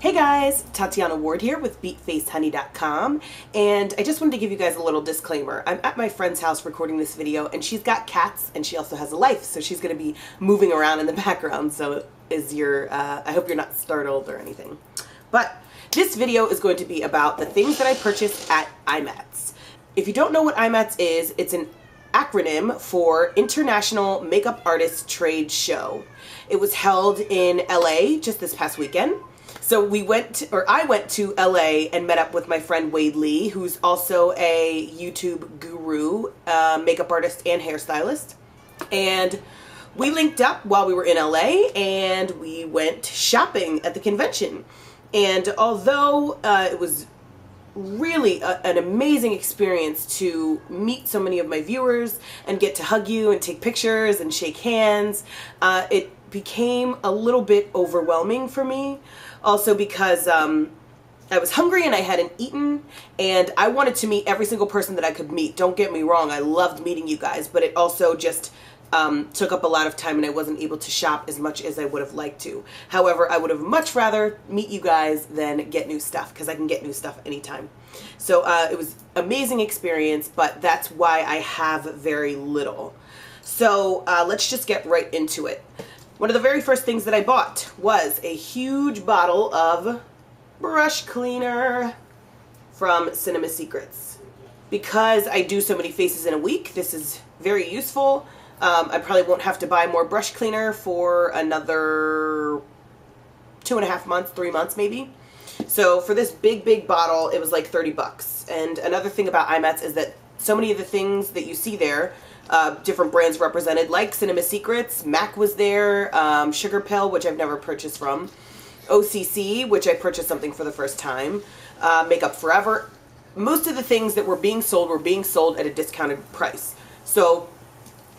Hey guys, Tatiana Ward here with BeatFaceHoney.com, and I just wanted to give you guys a little disclaimer. I'm at my friend's house recording this video, and she's got cats, and she also has a life, so she's going to be moving around in the background, so I hope you're not startled or anything. But this video is going to be about the things that I purchased at IMATS. If you don't know what IMATS is, it's an acronym for International Makeup Artists Trade Show. It was held in LA just this past weekend. So I went to LA and met up with my friend Wade Lee, who's also a YouTube guru, makeup artist and hairstylist. And we linked up while we were in LA and we went shopping at the convention. And although it was really an amazing experience to meet so many of my viewers and get to hug you and take pictures and shake hands, it became a little bit overwhelming for me. Also because I was hungry and I hadn't eaten, and I wanted to meet every single person that I could meet. Don't get me wrong, I loved meeting you guys, but it also just took up a lot of time and I wasn't able to shop as much as I would have liked to. However, I would have much rather meet you guys than get new stuff, because I can get new stuff anytime. So it was an amazing experience, but that's why I have very little. So let's just get right into it. One of the very first things that I bought was a huge bottle of brush cleaner from Cinema Secrets. Because I do so many faces in a week, this is very useful. I probably won't have to buy more brush cleaner for another 2.5 months, 3 months maybe. So for this big bottle, it was like 30 bucks. And another thing about IMATS is that so many of the things that you see there, different brands represented, like Cinema Secrets, MAC was there, Sugar Pill, which I've never purchased from, OCC, which I purchased something for the first time, Makeup Forever. Most of the things that were being sold at a discounted price. So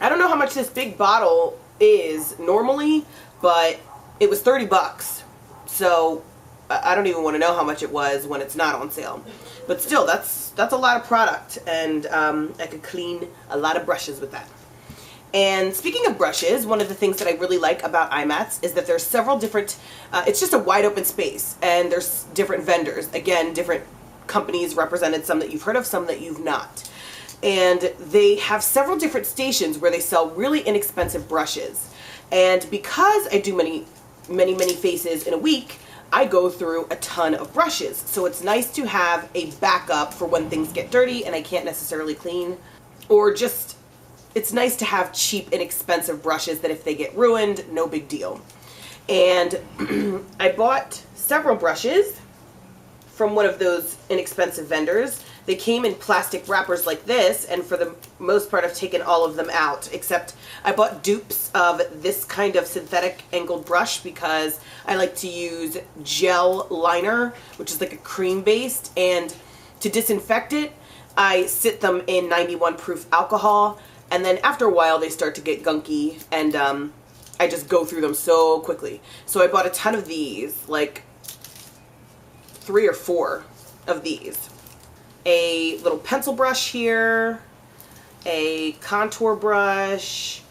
I don't know how much this big bottle is normally, but it was 30 bucks. So I don't even want to know how much it was when it's not on sale. But still, that's a lot of product, and I could clean a lot of brushes with that. And speaking of brushes, one of the things that I really like about IMATS is that there's several different, it's just a wide open space, and there's different vendors. Again, different companies represented, some that you've heard of, some that you've not. And they have several different stations where they sell really inexpensive brushes. And because I do many faces in a week, I go through a ton of brushes. So it's nice to have a backup for when things get dirty and I can't necessarily clean. Or just, it's nice to have cheap, inexpensive brushes that if they get ruined, no big deal. And I bought several brushes from one of those inexpensive vendors. They came in plastic wrappers like this, and for the most part I've taken all of them out, except I bought dupes of this kind of synthetic angled brush because I like to use gel liner, which is like a cream based, and to disinfect it I sit them in 91 proof alcohol, and then after a while they start to get gunky, and I just go through them so quickly. So I bought a ton of these, like 3 or 4 of these. A little pencil brush here, a contour brush,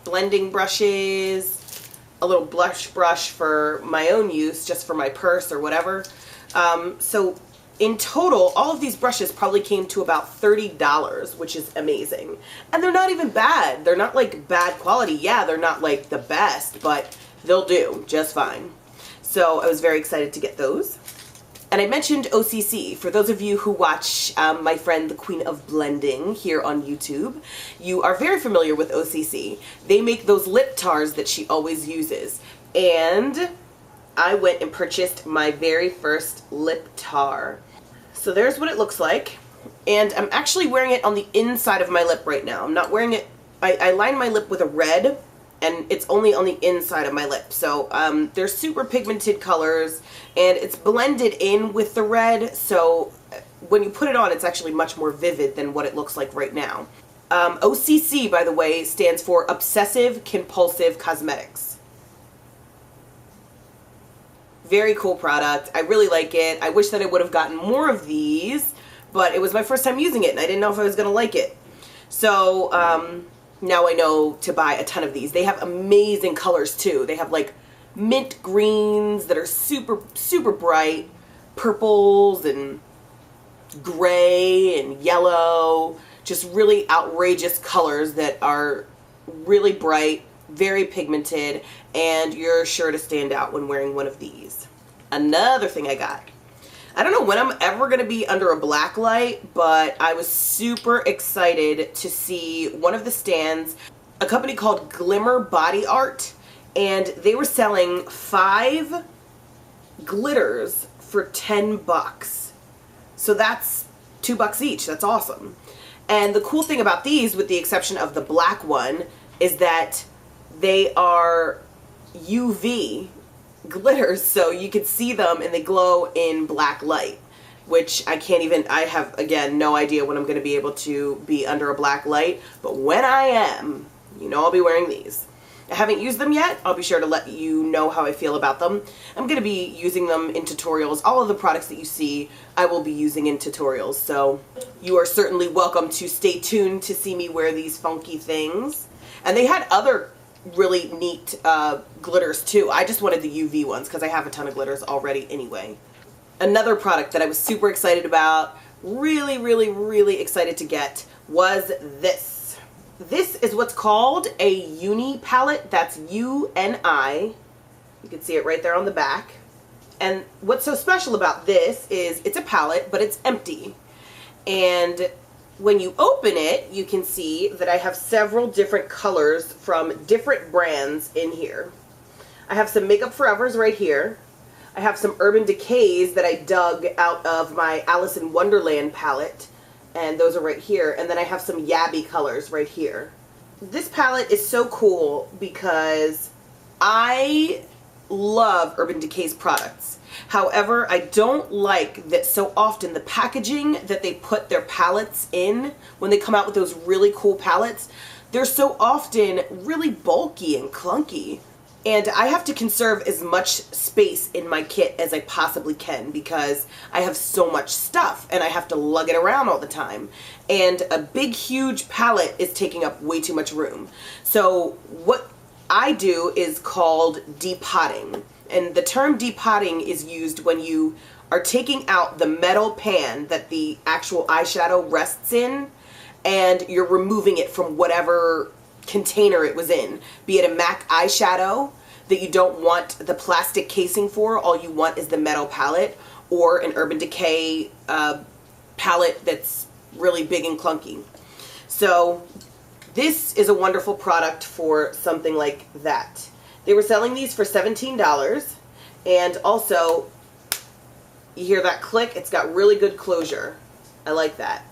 blending brushes, a little blush brush for my own use, just for my purse or whatever. So in total, all of these brushes probably came to about $30, which is amazing. And they're not even bad. They're not like bad quality. Yeah, they're not like the best, but they'll do just fine. So I was very excited to get those. And I mentioned OCC. For those of you who watch my friend the Queen of Blending here on YouTube, you are very familiar with OCC. They make those lip tars that she always uses. And I went and purchased my very first lip tar. So there's what it looks like. And I'm actually wearing it on the inside of my lip right now. I'm not wearing it, I line my lip with a red, and it's only on the inside of my lip. So they're super pigmented colors, and it's blended in with the red, so when you put it on, it's actually much more vivid than what it looks like right now. OCC, by the way, stands for Obsessive Compulsive Cosmetics. Very cool product. I really like it. I wish that I would have gotten more of these, but it was my first time using it, and I didn't know if I was going to like it. So now I know to buy a ton of these. They have amazing colors too. They have like mint greens that are super, super bright, purples and gray and yellow, just really outrageous colors that are really bright, very pigmented, and you're sure to stand out when wearing one of these. Another thing I got. I don't know when I'm ever going to be under a black light, but I was super excited to see one of the stands, a company called Glimmer Body Art, and they were selling 5 glitters for 10 bucks. So that's $2 each. That's awesome. And the cool thing about these, with the exception of the black one, is that they are UV glitters, so you can see them and they glow in black light, which I have, again, no idea when I'm going to be able to be under a black light, but when I am, you know, I'll be wearing these. I haven't used them yet. I'll be sure to let you know how I feel about them. I'm going to be using them in tutorials. All of the products that you see, I will be using in tutorials, so you are certainly welcome to stay tuned to see me wear these funky things. And they had other really neat glitters too. I just wanted the UV ones because I have a ton of glitters already anyway. Another product that I was super excited about, really, really, really excited to get, was this. This is what's called a Uni Palette. That's U-N-I. You can see it right there on the back. And what's so special about this is it's a palette, but it's empty. And when you open it, you can see that I have several different colors from different brands in here. I have some Makeup Forevers right here. I have some Urban Decays that I dug out of my Alice in Wonderland palette, and those are right here. And then I have some Yabby colors right here. This palette is so cool because I love Urban Decay's products. However, I don't like that so often the packaging that they put their palettes in, when they come out with those really cool palettes, they're so often really bulky and clunky. And I have to conserve as much space in my kit as I possibly can because I have so much stuff and I have to lug it around all the time. And a big, huge palette is taking up way too much room. So what I do is called depotting. And the term depotting is used when you are taking out the metal pan that the actual eyeshadow rests in, and you're removing it from whatever container it was in. Be it a MAC eyeshadow that you don't want the plastic casing for, all you want is the metal palette, or an Urban Decay palette that's really big and clunky. So this is a wonderful product for something like that. They were selling these for $17, and also, you hear that click? It's got really good closure. I like that.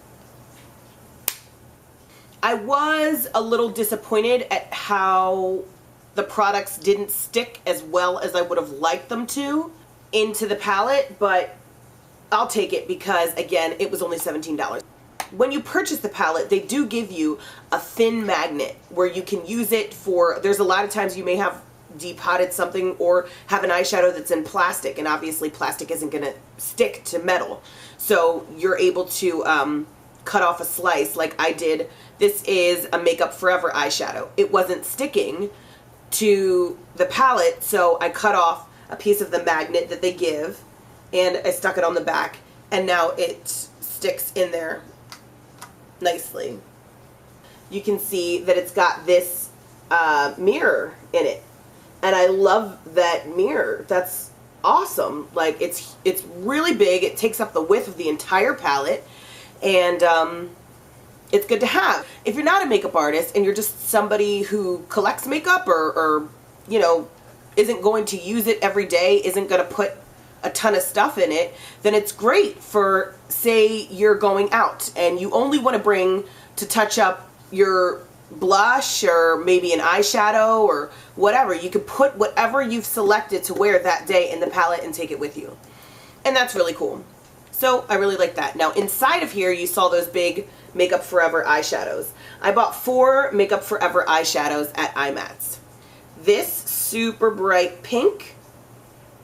I was a little disappointed at how the products didn't stick as well as I would have liked them to into the palette, but I'll take it because, again, it was only $17. When you purchase the palette, they do give you a thin magnet where you can use it for, there's a lot of times you may have depotted something or have an eyeshadow that's in plastic, and obviously plastic isn't going to stick to metal. So you're able to cut off a slice like I did. This is a Makeup Forever eyeshadow. It wasn't sticking to the palette, so I cut off a piece of the magnet that they give and I stuck it on the back, and now it sticks in there nicely. You can see that it's got this mirror in it, and I love that mirror. That's awesome. Like, it's really big. It takes up the width of the entire palette, and it's good to have. If you're not a makeup artist and you're just somebody who collects makeup or you know, isn't going to use it every day, isn't going to put a ton of stuff in it, then it's great for, say, you're going out and you only want to bring to touch up your blush or maybe an eyeshadow or whatever. You can put whatever you've selected to wear that day in the palette and take it with you. And that's really cool. So I really like that. Now inside of here you saw those big Makeup Forever eyeshadows. I bought 4 Makeup Forever eyeshadows at IMATS. This super bright pink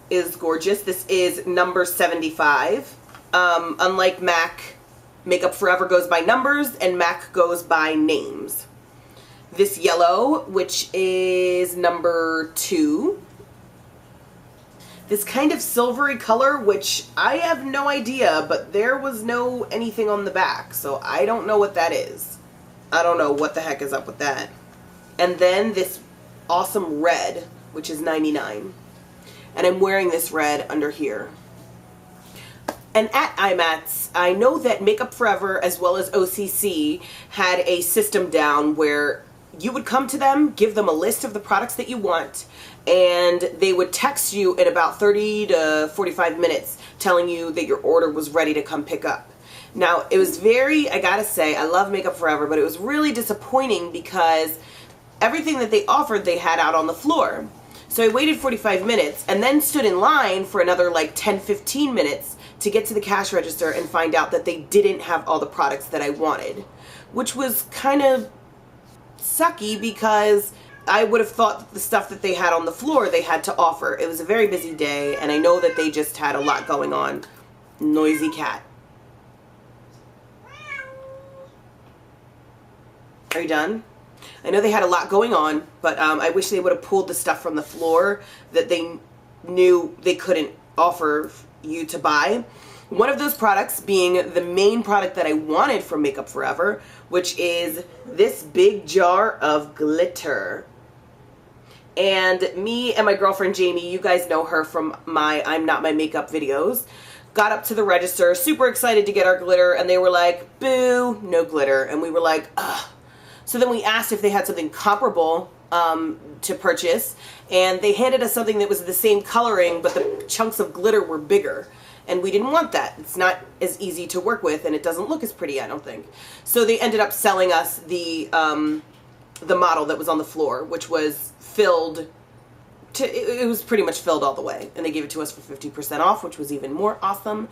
is gorgeous. This is number 75. Unlike MAC, Makeup Forever goes by numbers and MAC goes by names. This yellow, which is number 2. this kind of silvery color, which I have no idea, but there was no anything on the back, so I don't know what that is. I don't know what the heck is up with that. And then this awesome red, which is $99. And I'm wearing this red under here. And at IMATS, I know that Makeup Forever as well as OCC had a system down where you would come to them, give them a list of the products that you want, and they would text you in about 30 to 45 minutes telling you that your order was ready to come pick up. Now, it was very, I gotta say, I love Makeup Forever, but it was really disappointing because everything that they offered they had out on the floor. So I waited 45 minutes and then stood in line for another like 10-15 minutes to get to the cash register and find out that they didn't have all the products that I wanted, which was kind of sucky because I would have thought that the stuff that they had on the floor they had to offer. It was a very busy day, and I know that they just had a lot going on. Noisy cat. Are you done? I know they had a lot going on, but I wish they would have pulled the stuff from the floor that they knew they couldn't offer you to buy. One of those products being the main product that I wanted from Makeup Forever, which is this big jar of glitter. And me and my girlfriend Jamie, you guys know her from my I'm Not My Makeup videos, got up to the register, super excited to get our glitter, and they were like, boo, no glitter. And we were like, ugh. So then we asked if they had something comparable to purchase, and they handed us something that was the same coloring, but the chunks of glitter were bigger. And we didn't want that. It's not as easy to work with, and it doesn't look as pretty, I don't think. So they ended up selling us the model that was on the floor, which was filled it was pretty much filled all the way, and they gave it to us for 50% off, which was even more awesome.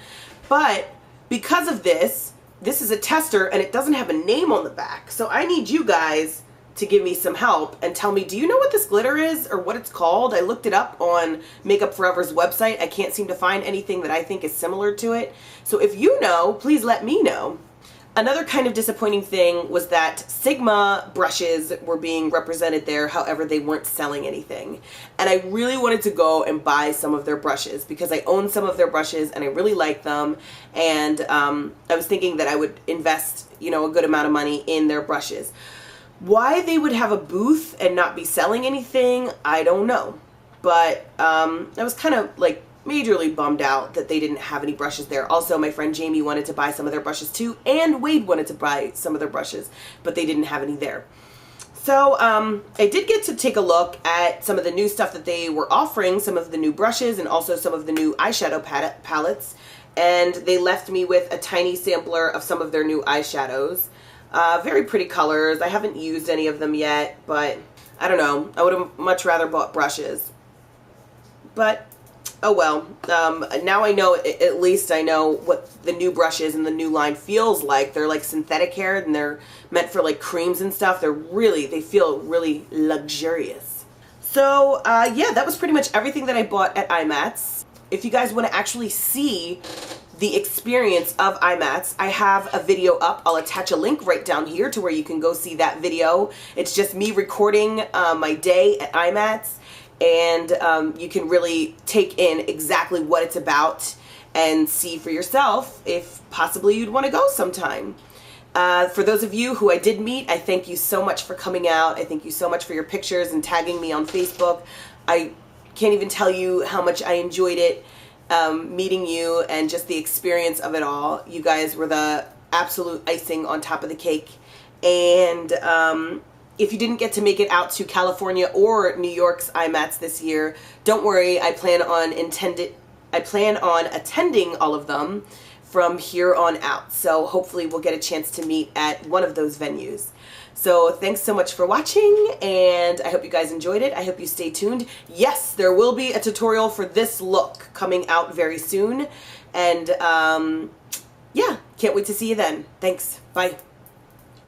But because of this is a tester, and it doesn't have a name on the back. So I need you guys to give me some help and tell me, do you know what this glitter is or what it's called? I looked it up on Makeup Forever's website. I can't seem to find anything that I think is similar to it. So if you know, please let me know. Another kind of disappointing thing was that Sigma brushes were being represented there, however they weren't selling anything. And I really wanted to go and buy some of their brushes because I own some of their brushes and I really like them. And I was thinking that I would invest, you know, a good amount of money in their brushes. Why they would have a booth and not be selling anything, I don't know. But I was kind of like majorly bummed out that they didn't have any brushes there. Also, my friend Jamie wanted to buy some of their brushes too, and Wade wanted to buy some of their brushes, but they didn't have any there. So I did get to take a look at some of the new stuff that they were offering, some of the new brushes and also some of the new eyeshadow palettes, and they left me with a tiny sampler of some of their new eyeshadows. Very pretty colors. I haven't used any of them yet, but I don't know. I would have much rather bought brushes. But oh well, now I know, at least I know what the new brushes and the new line feels like. They're like synthetic hair and they're meant for like creams and stuff. They feel really luxurious. So yeah, that was pretty much everything that I bought at IMATS. If you guys want to actually see the experience of IMATS, I have a video up. I'll attach a link right down here to where you can go see that video. It's just me recording my day at IMATS. And you can really take in exactly what it's about and see for yourself if possibly you'd want to go sometime. For those of you who I did meet, I thank you so much for coming out. I thank you so much for your pictures and tagging me on Facebook. I can't even tell you how much I enjoyed it, meeting you and just the experience of it all. You guys were the absolute icing on top of the cake. And if you didn't get to make it out to California or New York's IMATS this year, don't worry. I plan on attending all of them from here on out. So hopefully we'll get a chance to meet at one of those venues. So thanks so much for watching, and I hope you guys enjoyed it. I hope you stay tuned. Yes, there will be a tutorial for this look coming out very soon. And yeah, can't wait to see you then. Thanks. Bye.